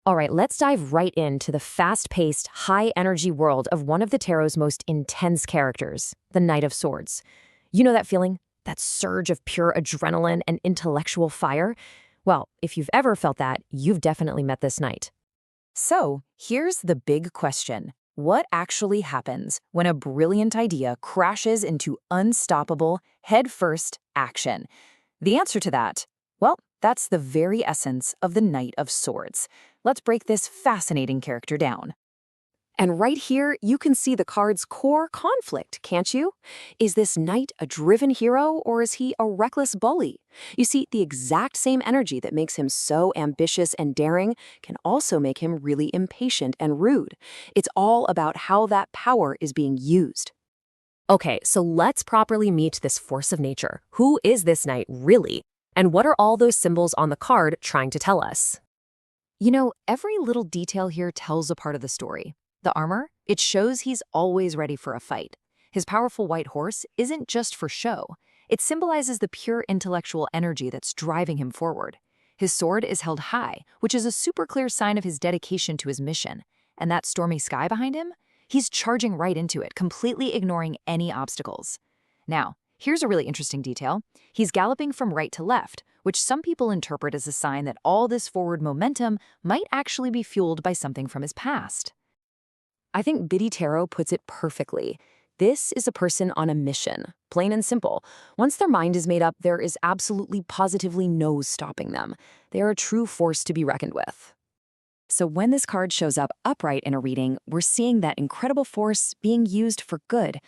All right, let's dive right into the fast-paced, high-energy world of one of the tarot's most intense characters, the Knight of Swords. You know that feeling? That surge of pure adrenaline and intellectual fire? Well, if you've ever felt that, you've definitely met this knight. So, here's the big question. What actually happens when a brilliant idea crashes into unstoppable, head-first action? The answer to that, well, that's the very essence of the Knight of Swords. Let's break this fascinating character down. And right here, you can see the card's core conflict, can't you? Is this knight a driven hero, or is he a reckless bully? You see, the exact same energy that makes him so ambitious and daring can also make him really impatient and rude. It's all about how that power is being used. Okay, so let's properly meet this force of nature. Who is this knight, really? And what are all those symbols on the card trying to tell us? You know, every little detail here tells a part of the story. The armor, it shows he's always ready for a fight. His powerful white horse isn't just for show. It symbolizes the pure intellectual energy that's driving him forward. His sword is held high, which is a super clear sign of his dedication to his mission. And that stormy sky behind him? He's charging right into it, completely ignoring any obstacles. Now, here's a really interesting detail. He's galloping from right to left, which some people interpret as a sign that all this forward momentum might actually be fueled by something from his past. I think Biddy Tarot puts it perfectly. This is a person on a mission, plain and simple. Once their mind is made up, there is absolutely positively no stopping them. They are a true force to be reckoned with. So when this card shows up upright in a reading, we're seeing that incredible force being used for good.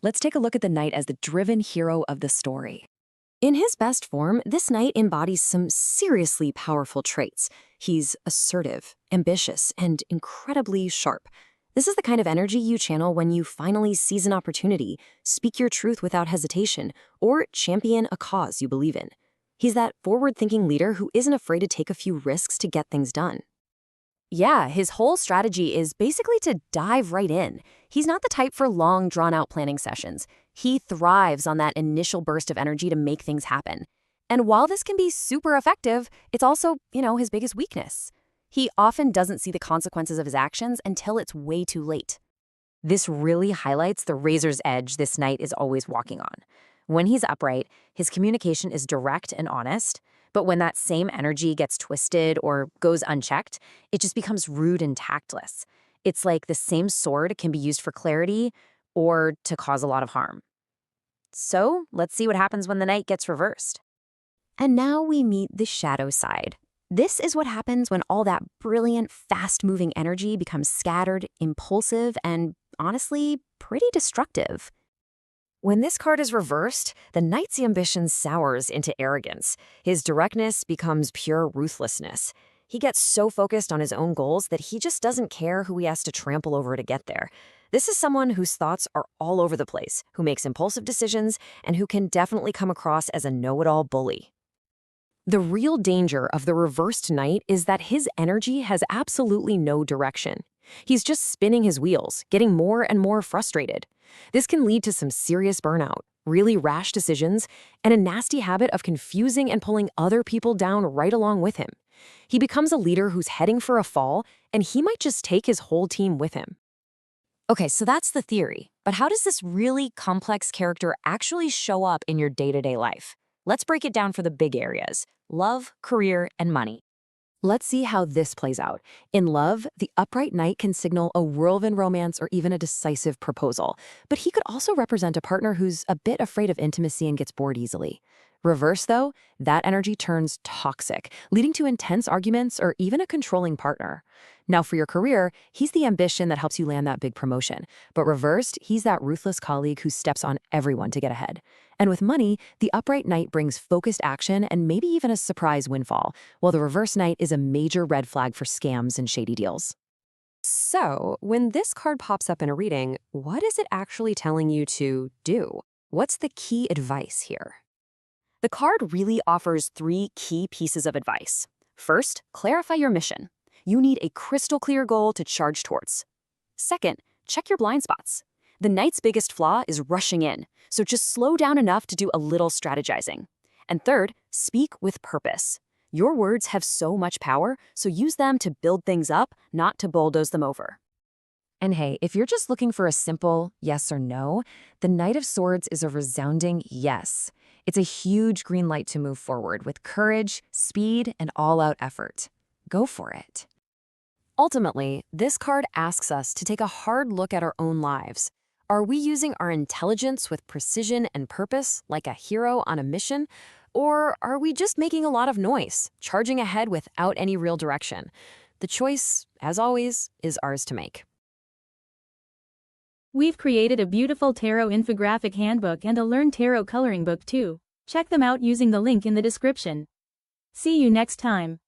Let's take a look at the knight as the driven hero of the story. In his best form, this knight embodies some seriously powerful traits. He's assertive, ambitious, and incredibly sharp. This is the kind of energy you channel when you finally seize an opportunity, speak your truth without hesitation, or champion a cause you believe in. He's that forward-thinking leader who isn't afraid to take a few risks to get things done. Yeah, his whole strategy is basically to dive right in. He's not the type for long, drawn-out planning sessions. He thrives on that initial burst of energy to make things happen. And while this can be super effective, it's also, his biggest weakness. He often doesn't see the consequences of his actions until it's way too late. This really highlights the razor's edge this knight is always walking on. When he's upright, his communication is direct and honest, but when that same energy gets twisted or goes unchecked, it just becomes rude and tactless. It's like the same sword can be used for clarity or to cause a lot of harm. So, let's see what happens when the knight gets reversed. And now we meet the shadow side. This is what happens when all that brilliant, fast-moving energy becomes scattered, impulsive, and, honestly, pretty destructive. When this card is reversed, the knight's ambition sours into arrogance. His directness becomes pure ruthlessness. He gets so focused on his own goals that he just doesn't care who he has to trample over to get there. This is someone whose thoughts are all over the place, who makes impulsive decisions, and who can definitely come across as a know-it-all bully. The real danger of the reversed knight is that his energy has absolutely no direction. He's just spinning his wheels, getting more and more frustrated. This can lead to some serious burnout, really rash decisions, and a nasty habit of confusing and pulling other people down right along with him. He becomes a leader who's heading for a fall, and he might just take his whole team with him. Okay, so that's the theory. But how does this really complex character actually show up in your day-to-day life? Let's break it down for the big areas: love, career, and money. Let's see how this plays out. In love, the upright knight can signal a whirlwind romance or even a decisive proposal. But he could also represent a partner who's a bit afraid of intimacy and gets bored easily. Reverse, though, that energy turns toxic, leading to intense arguments or even a controlling partner. Now, for your career, he's the ambition that helps you land that big promotion. But reversed, he's that ruthless colleague who steps on everyone to get ahead. And with money, the upright knight brings focused action and maybe even a surprise windfall, while the reverse knight is a major red flag for scams and shady deals. So, when this card pops up in a reading, what is it actually telling you to do? What's the key advice here? The card really offers 3 key pieces of advice. First, clarify your mission. You need a crystal clear goal to charge towards. Second, check your blind spots. The knight's biggest flaw is rushing in, so just slow down enough to do a little strategizing. And third, speak with purpose. Your words have so much power, so use them to build things up, not to bulldoze them over. And hey, if you're just looking for a simple yes or no, the Knight of Swords is a resounding yes. It's a huge green light to move forward with courage, speed, and all-out effort. Go for it. Ultimately, this card asks us to take a hard look at our own lives. Are we using our intelligence with precision and purpose, like a hero on a mission? Or are we just making a lot of noise, charging ahead without any real direction? The choice, as always, is ours to make. We've created a beautiful Tarot Infographic Handbook and a Learn Tarot coloring book too. Check them out using the link in the description. See you next time.